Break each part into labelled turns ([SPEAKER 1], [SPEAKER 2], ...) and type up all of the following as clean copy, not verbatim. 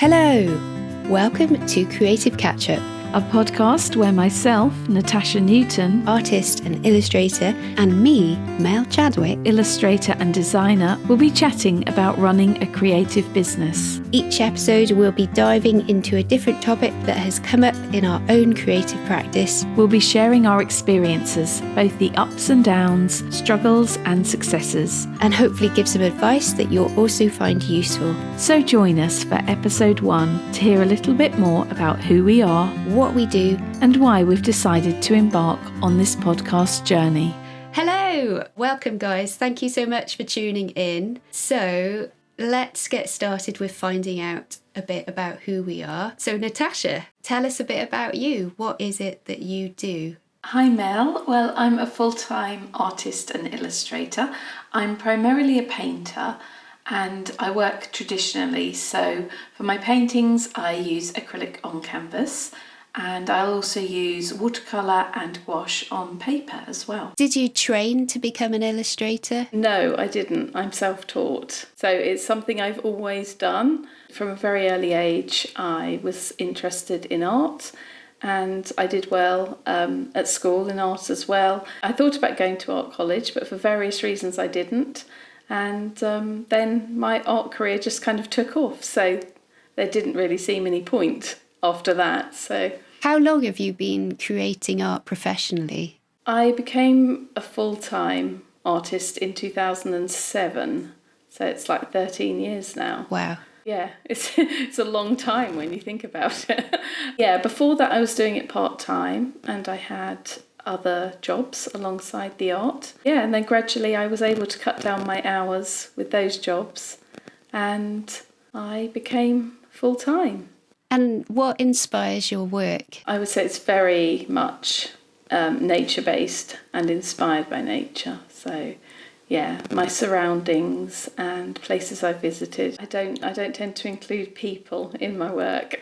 [SPEAKER 1] Hello! Welcome to Creative Catchup,
[SPEAKER 2] a podcast where myself, Natasha Newton,
[SPEAKER 1] artist and illustrator, and me, Mel Chadwick,
[SPEAKER 2] illustrator and designer, will be chatting about running a creative business.
[SPEAKER 1] Each episode will be diving into a different topic that has come up in our own creative practice.
[SPEAKER 2] We'll be sharing our experiences, both the ups and downs, struggles and successes,
[SPEAKER 1] and hopefully give some advice that you'll also find useful.
[SPEAKER 2] So join us for episode 1 to hear a little bit more about who we are,
[SPEAKER 1] what we do,
[SPEAKER 2] and why we've decided to embark on this podcast journey.
[SPEAKER 1] Hello! Welcome, guys. Thank you so much for tuning in. So let's get started with finding out a bit about who we are. So Natasha, tell us a bit about you. What is it that you do?
[SPEAKER 2] Hi Mel. Well, I'm a full-time artist and illustrator. I'm primarily a painter and I work traditionally. So for my paintings, I use acrylic on canvas. And I'll also use watercolour and gouache on paper as well.
[SPEAKER 1] Did you train to become an illustrator?
[SPEAKER 2] No, I didn't. I'm self-taught. So it's something I've always done. From a very early age, I was interested in art and I did well at school in art as well. I thought about going to art college, but for various reasons I didn't. And then my art career just kind of took off. So there didn't really seem any point after that. So
[SPEAKER 1] how long have you been creating art professionally?
[SPEAKER 2] I became a full-time artist in 2007, so it's like 13 years now.
[SPEAKER 1] Wow.
[SPEAKER 2] Yeah, it's a long time when you think about it. Yeah, before that I was doing it part-time and I had other jobs alongside the art. Yeah, and then gradually I was able to cut down my hours with those jobs and I became full-time.
[SPEAKER 1] And what inspires your work?
[SPEAKER 2] I would say it's very much nature-based and inspired by nature. So, yeah, my surroundings and places I've visited. I don't tend to include people in my work.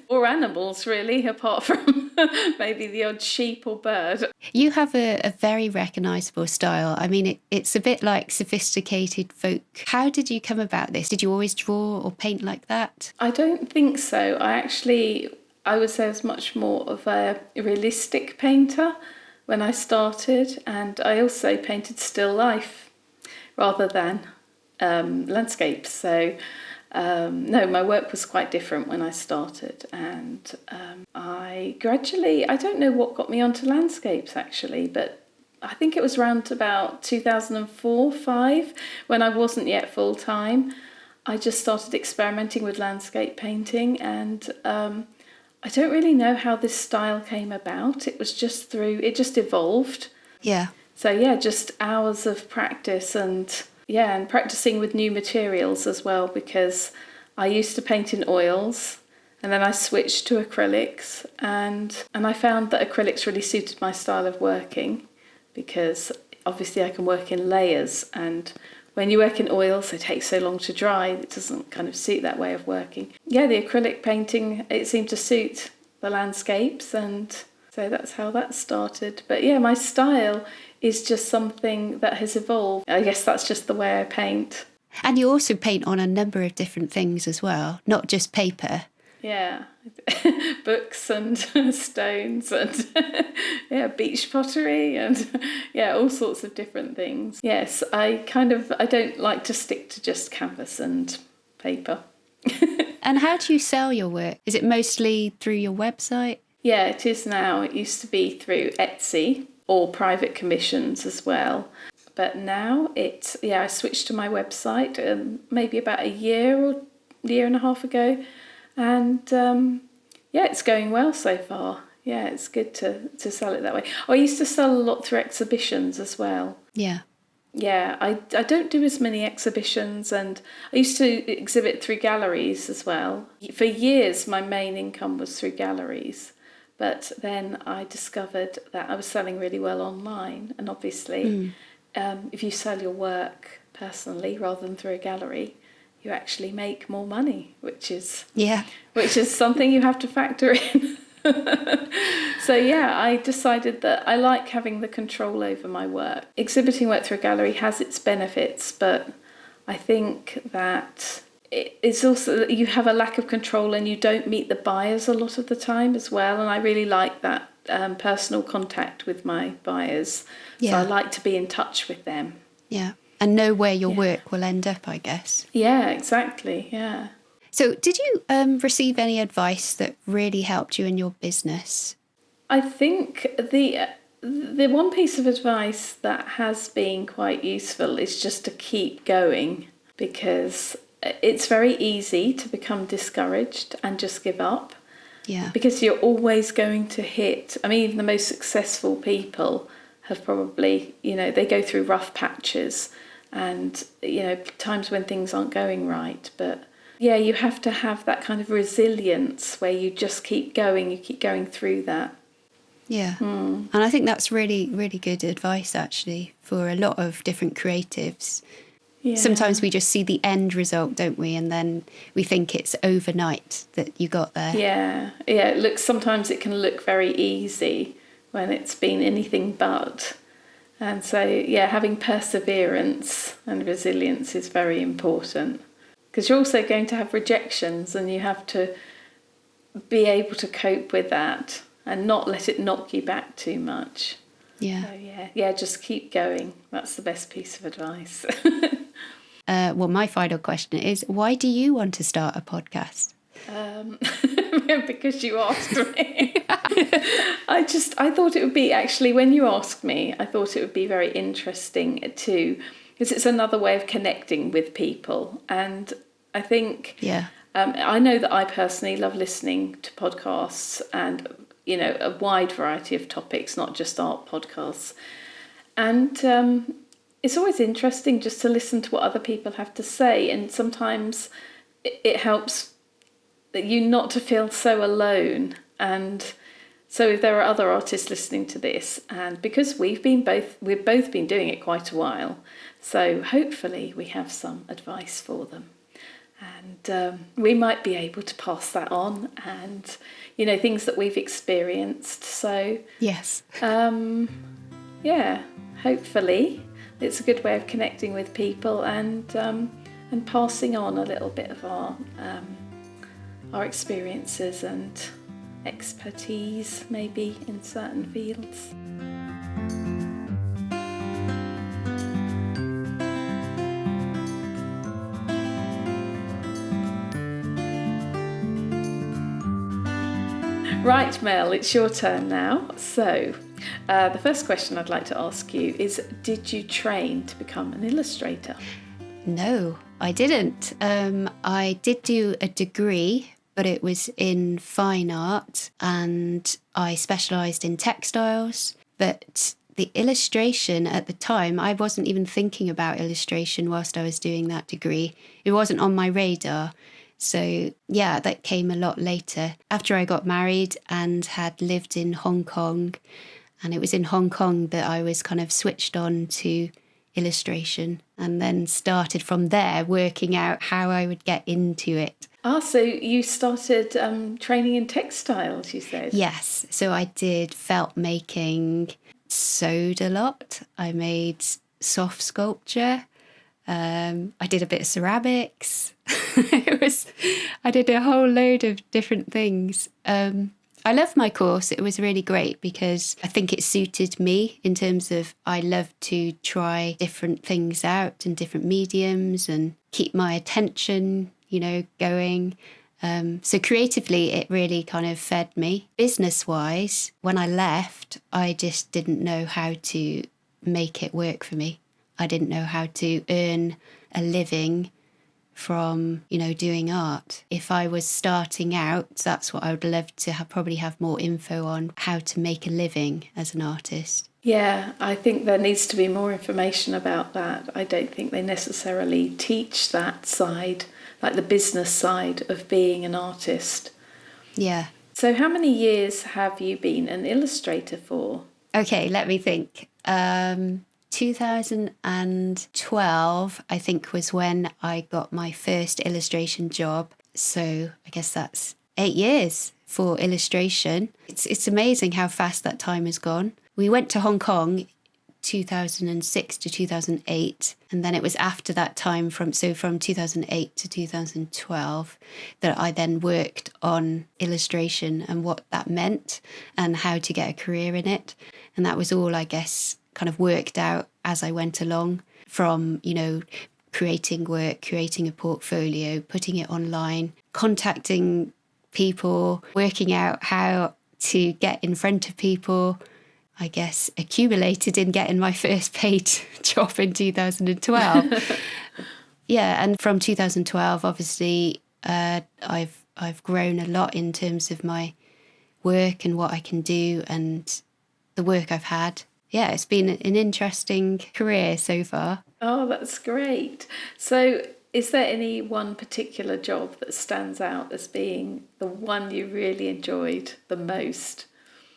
[SPEAKER 2] Or animals, really, apart from maybe the odd sheep or bird.
[SPEAKER 1] You have a very recognisable style. I mean, it's a bit like sophisticated folk. How did you come about this? Did you always draw or paint like that?
[SPEAKER 2] I don't think so. I would say I was much more of a realistic painter when I started, and I also painted still life rather than landscapes. So no, my work was quite different when I started, and I don't know what got me onto landscapes actually, but I think it was around about 2004-05 when I wasn't yet full-time. I just started experimenting with landscape painting, and I don't really know how this style came about. It just evolved.
[SPEAKER 1] Yeah.
[SPEAKER 2] So yeah, just hours of practice and practicing with new materials as well, because I used to paint in oils and then I switched to acrylics, and I found that acrylics really suited my style of working because obviously I can work in layers, and when you work in oils it takes so long to dry, it doesn't kind of suit that way of working. Yeah, the acrylic painting, it seemed to suit the landscapes, and so that's how that started. But yeah, my style is just something that has evolved. I guess that's just the way I paint.
[SPEAKER 1] And you also paint on a number of different things as well, not just paper.
[SPEAKER 2] Yeah, books and stones and beach pottery and all sorts of different things. Yes, I don't like to stick to just canvas and paper.
[SPEAKER 1] And how do you sell your work? Is it mostly through your website?
[SPEAKER 2] Yeah, it is now. It used to be through Etsy or private commissions as well. But now I switched to my website maybe about a year and a half ago. And it's going well so far. Yeah, it's good to sell it that way. I used to sell a lot through exhibitions as well.
[SPEAKER 1] Yeah.
[SPEAKER 2] Yeah, I don't do as many exhibitions, and I used to exhibit through galleries as well. For years, my main income was through galleries. But then I discovered that I was selling really well online. And obviously, if you sell your work personally rather than through a gallery, you actually make more money, which is something you have to factor in. So yeah, I decided that I like having the control over my work. Exhibiting work through a gallery has its benefits, but I think that it's also that you have a lack of control and you don't meet the buyers a lot of the time as well. And I really like that personal contact with my buyers. So I like to be in touch with them.
[SPEAKER 1] Yeah. And know where your work will end up, I guess.
[SPEAKER 2] Yeah, exactly. Yeah.
[SPEAKER 1] So did you receive any advice that really helped you in your business?
[SPEAKER 2] I think the one piece of advice that has been quite useful is just to keep going, because it's very easy to become discouraged and just give up.
[SPEAKER 1] Yeah.
[SPEAKER 2] Because you're always going to hit, I mean, even the most successful people have probably, they go through rough patches and, times when things aren't going right. But yeah, you have to have that kind of resilience where you just keep going, you keep going through that.
[SPEAKER 1] Yeah. And I think that's really, really good advice, actually, for a lot of different creatives. Yeah. Sometimes we just see the end result, don't we? And then we think it's overnight that you got there.
[SPEAKER 2] Yeah. Sometimes it can look very easy when it's been anything but. And so, yeah, having perseverance and resilience is very important, because you're also going to have rejections and you have to be able to cope with that and not let it knock you back too much.
[SPEAKER 1] Yeah.
[SPEAKER 2] So, just keep going. That's the best piece of advice.
[SPEAKER 1] Well, my final question is, why do you want to start a podcast?
[SPEAKER 2] Because you asked me. I thought it would be, actually, when you asked me, I thought it would be very interesting too, because it's another way of connecting with people. And I think, I know that I personally love listening to podcasts and, a wide variety of topics, not just art podcasts. And it's always interesting just to listen to what other people have to say. And sometimes it helps you not to feel so alone. And so if there are other artists listening to this, and because we've both been doing it quite a while, so hopefully we have some advice for them. And we might be able to pass that on, and, things that we've experienced. So,
[SPEAKER 1] yes.
[SPEAKER 2] Hopefully it's a good way of connecting with people and passing on a little bit of our experiences and expertise, maybe, in certain fields. Right, Mel, it's your turn now. So, the first question I'd like to ask you is, did you train to become an illustrator?
[SPEAKER 1] No, I didn't. I did do a degree, but it was in fine art, and I specialised in textiles. But the illustration at the time, I wasn't even thinking about illustration whilst I was doing that degree. It wasn't on my radar. So, yeah, that came a lot later, after I got married and had lived in Hong Kong. And it was in Hong Kong that I was kind of switched on to illustration, and then started from there working out how I would get into it.
[SPEAKER 2] So you started training in textiles, you said?
[SPEAKER 1] Yes. So I did felt making, sewed a lot. I made soft sculpture. I did a bit of ceramics. I did a whole load of different things. I loved my course. It was really great because I think it suited me in terms of I love to try different things out and different mediums and keep my attention, going. So creatively, it really kind of fed me. Business-wise, when I left, I just didn't know how to make it work for me. I didn't know how to earn a living from, doing art. If I was starting out, that's what I would love to probably have more info on, how to make a living as an artist.
[SPEAKER 2] Yeah, I think there needs to be more information about that. I don't think they necessarily teach that side, like the business side of being an artist.
[SPEAKER 1] Yeah.
[SPEAKER 2] So how many years have you been an illustrator for?
[SPEAKER 1] Okay, let me think. 2012, I think, was when I got my first illustration job. So I guess that's 8 years for illustration. It's amazing how fast that time has gone. We went to Hong Kong 2006 to 2008. And then it was after that time, from 2008 to 2012, that I then worked on illustration and what that meant and how to get a career in it. And that was all, I guess, kind of worked out as I went along, from, creating work, creating a portfolio, putting it online, contacting people, working out how to get in front of people. I guess accumulated in getting my first paid job in 2012. Yeah, and from 2012, obviously, I've grown a lot in terms of my work and what I can do and the work I've had. Yeah, it's been an interesting career so far.
[SPEAKER 2] Oh, that's great. So is there any one particular job that stands out as being the one you really enjoyed the most?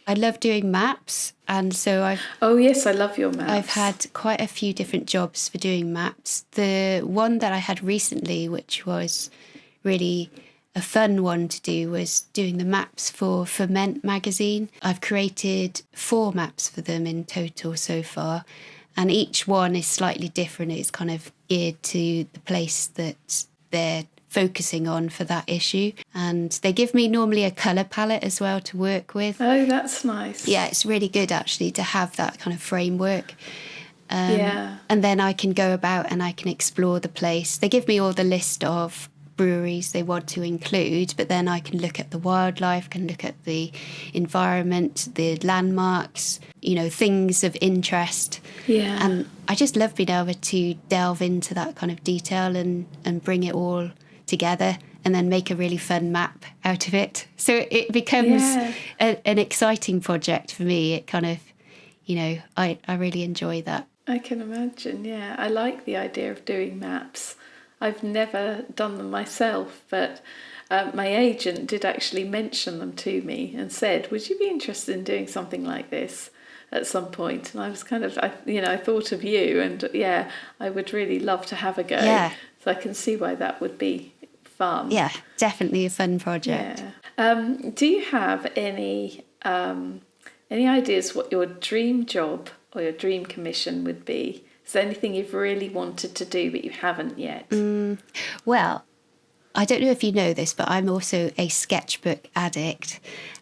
[SPEAKER 1] I love doing maps, and so
[SPEAKER 2] Oh yes, I love your maps.
[SPEAKER 1] I've had quite a few different jobs for doing maps. The one that I had recently, which was really a fun one to do, was doing the maps for Ferment magazine. I've created 4 maps for them in total so far, and each one is slightly different. It's kind of geared to the place that they're focusing on for that issue, and they give me normally a colour palette as well to work with.
[SPEAKER 2] Oh, that's nice.
[SPEAKER 1] Yeah, it's really good actually to have that kind of framework.
[SPEAKER 2] Yeah.
[SPEAKER 1] And then I can go about and I can explore the place. They give me all the list of breweries they want to include, but then I can look at the wildlife, can look at the environment, the landmarks, things of interest.
[SPEAKER 2] Yeah.
[SPEAKER 1] And I just love being able to delve into that kind of detail and bring it all together and then make a really fun map out of it. So it becomes an exciting project for me. It kind of, I really enjoy that.
[SPEAKER 2] I can imagine, yeah. I like the idea of doing maps. I've never done them myself, but my agent did actually mention them to me and said, would you be interested in doing something like this at some point? And I was I thought of you, and yeah, I would really love to have a go.
[SPEAKER 1] Yeah.
[SPEAKER 2] So I can see why that would be fun.
[SPEAKER 1] Yeah, definitely a fun project.
[SPEAKER 2] Yeah. Do you have any ideas what your dream job or your dream commission would be? Is there anything you've really wanted to do but you haven't yet?
[SPEAKER 1] Well, I don't know if you know this, but I'm also a sketchbook addict,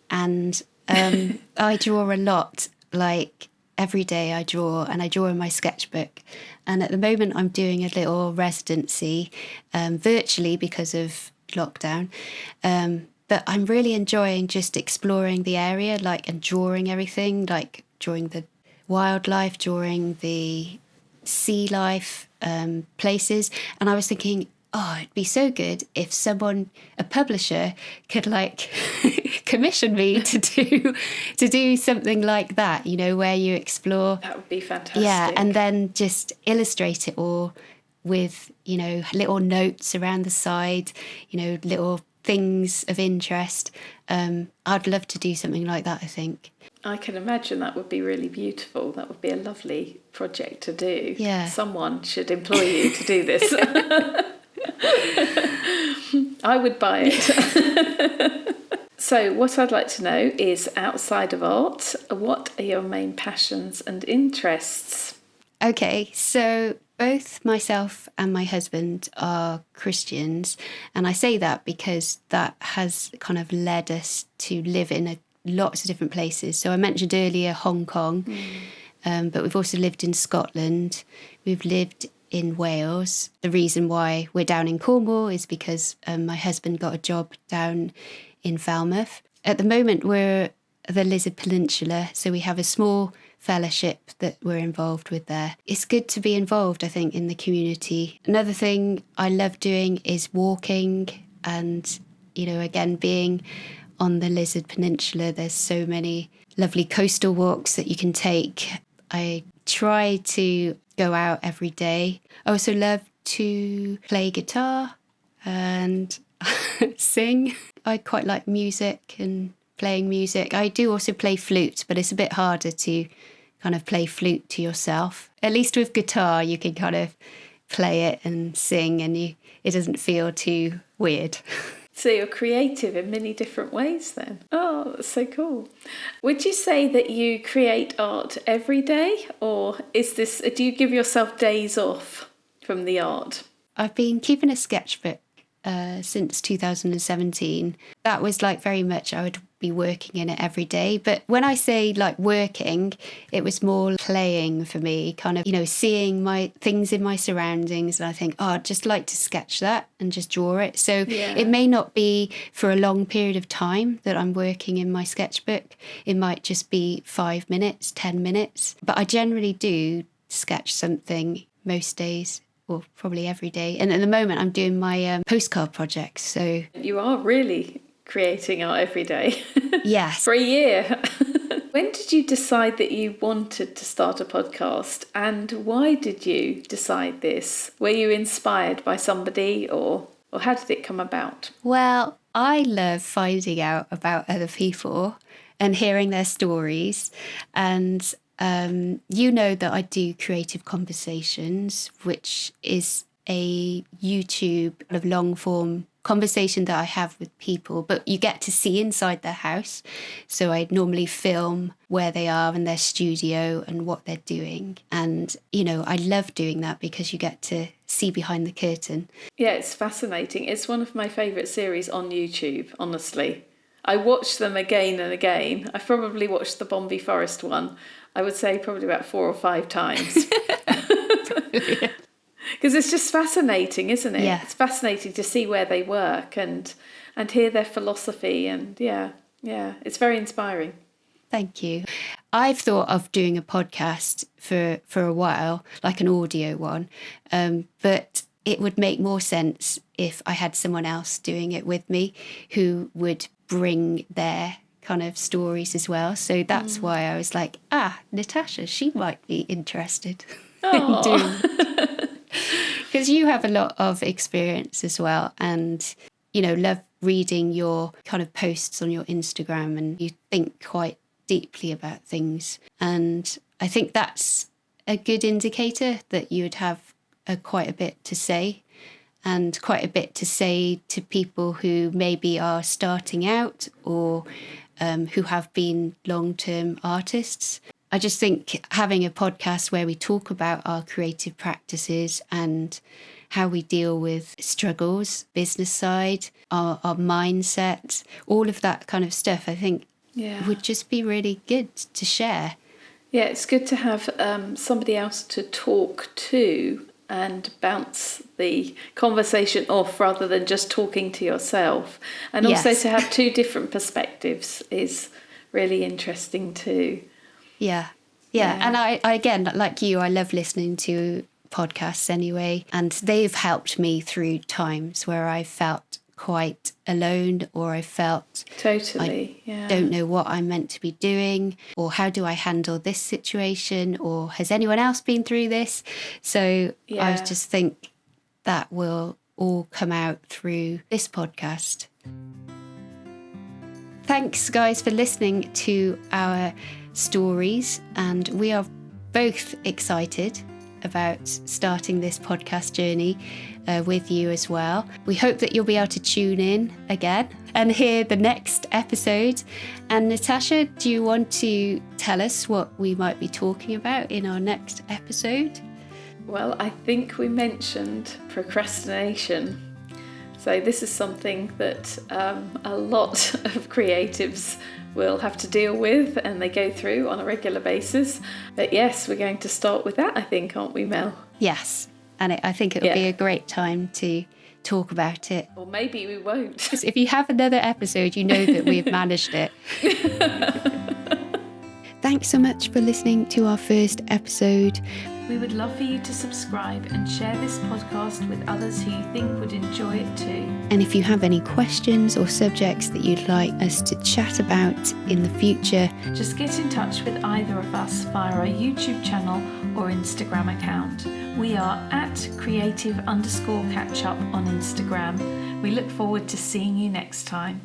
[SPEAKER 1] and I draw a lot. Like every day I draw, and I draw in my sketchbook. And at the moment I'm doing a little residency virtually because of lockdown. But I'm really enjoying just exploring the area, and drawing everything, like drawing the wildlife, drawing the sea life, places. And I was thinking, it'd be so good if a publisher could commission me to do something like that, where you explore.
[SPEAKER 2] That would be fantastic.
[SPEAKER 1] Yeah, and then just illustrate it all with, little notes around the side, little things of interest. I'd love to do something like that, I think.
[SPEAKER 2] I can imagine that would be really beautiful. That would be a lovely project to do.
[SPEAKER 1] Yeah.
[SPEAKER 2] Someone should employ you to do this. I would buy it. So what I'd like to know is, outside of art, what are your main passions and interests?
[SPEAKER 1] Okay, so both myself and my husband are Christians, and I say that because that has kind of led us to live in lots of different places. So I mentioned earlier Hong Kong, but we've also lived in Scotland. We've lived in Wales. The reason why we're down in Cornwall is because my husband got a job down in Falmouth. At the moment, we're the Lizard Peninsula, so we have a small fellowship that we're involved with there. It's good to be involved, I think, in the community. Another thing I love doing is walking, and, again, being on the Lizard Peninsula, there's so many lovely coastal walks that you can take. I try to go out every day. I also love to play guitar and sing. I quite like music and playing music. I do also play flute, but it's a bit harder to kind of play flute to yourself. At least with guitar, you can kind of play it and sing, and it doesn't feel too weird.
[SPEAKER 2] So you're creative in many different ways then. Oh, that's so cool. Would you say that you create art every day, or do you give yourself days off from the art?
[SPEAKER 1] I've been keeping a sketchbook since 2017. That was like very much I would be working in it every day. But when I say like working, it was more playing for me, kind of, seeing my things in my surroundings. And I think, I'd just like to sketch that and just draw it. So it may not be for a long period of time that I'm working in my sketchbook. It might just be 5 minutes, 10 minutes. But I generally do sketch something most days, or probably every day. And at the moment, I'm doing my postcard projects. So
[SPEAKER 2] you are really creating art every day.
[SPEAKER 1] Yes.
[SPEAKER 2] For a year. When did you decide that you wanted to start a podcast, and why did you decide this? Were you inspired by somebody, or how did it come about?
[SPEAKER 1] Well, I love finding out about other people and hearing their stories. And that I do Creative Conversations, which is a YouTube kind of long form conversation that I have with people, but you get to see inside their house. So I normally film where they are in their studio and what they're doing. And, I love doing that because you get to see behind the curtain.
[SPEAKER 2] Yeah, it's fascinating. It's one of my favourite series on YouTube, honestly. I watch them again and again. I've probably watched the Bombay Forest one, I would say probably about 4 or 5 times. Because it's just fascinating, isn't it?
[SPEAKER 1] Yeah.
[SPEAKER 2] It's fascinating to see where they work and hear their philosophy. And yeah, it's very inspiring.
[SPEAKER 1] Thank you. I've thought of doing a podcast for a while, like an audio one, but it would make more sense if I had someone else doing it with me who would bring their kind of stories as well. So that's why I was like, Natasha, she might be interested in doing it. Because you have a lot of experience as well, and love reading your kind of posts on your Instagram, and you think quite deeply about things. And I think that's a good indicator that you would have quite a bit to say, and quite a bit to say to people who maybe are starting out, or who have been long-term artists. I just think having a podcast where we talk about our creative practices and how we deal with struggles, business side, our mindset, all of that kind of stuff, I think would just be really good to share.
[SPEAKER 2] Yeah, it's good to have somebody else to talk to and bounce the conversation off rather than just talking to yourself. And also to have 2 different perspectives is really interesting too.
[SPEAKER 1] Yeah. And I again, like you, I love listening to podcasts anyway. And they've helped me through times where I felt quite alone, or I felt
[SPEAKER 2] totally
[SPEAKER 1] don't know what I'm meant to be doing, or how do I handle this situation, or has anyone else been through this? So I just think that will all come out through this podcast. Thanks, guys, for listening to our stories, and we are both excited about starting this podcast journey with you as well. We hope that you'll be able to tune in again and hear the next episode. And Natasha, do you want to tell us what we might be talking about in our next episode?
[SPEAKER 2] Well, I think we mentioned procrastination. So this is something that a lot of creatives will have to deal with, and they go through on a regular basis. But yes, we're going to start with that, I think, aren't we, Mel?
[SPEAKER 1] Yes, and I think it'll be a great time to talk about it.
[SPEAKER 2] Or maybe we won't.
[SPEAKER 1] If you have another episode, you know that we've managed it. Thanks so much for listening to our first episode.
[SPEAKER 2] We would love for you to subscribe and share this podcast with others who you think would enjoy it too.
[SPEAKER 1] And if you have any questions or subjects that you'd like us to chat about in the future,
[SPEAKER 2] just get in touch with either of us via our YouTube channel or Instagram account. We are at creative_catchup on Instagram. We look forward to seeing you next time.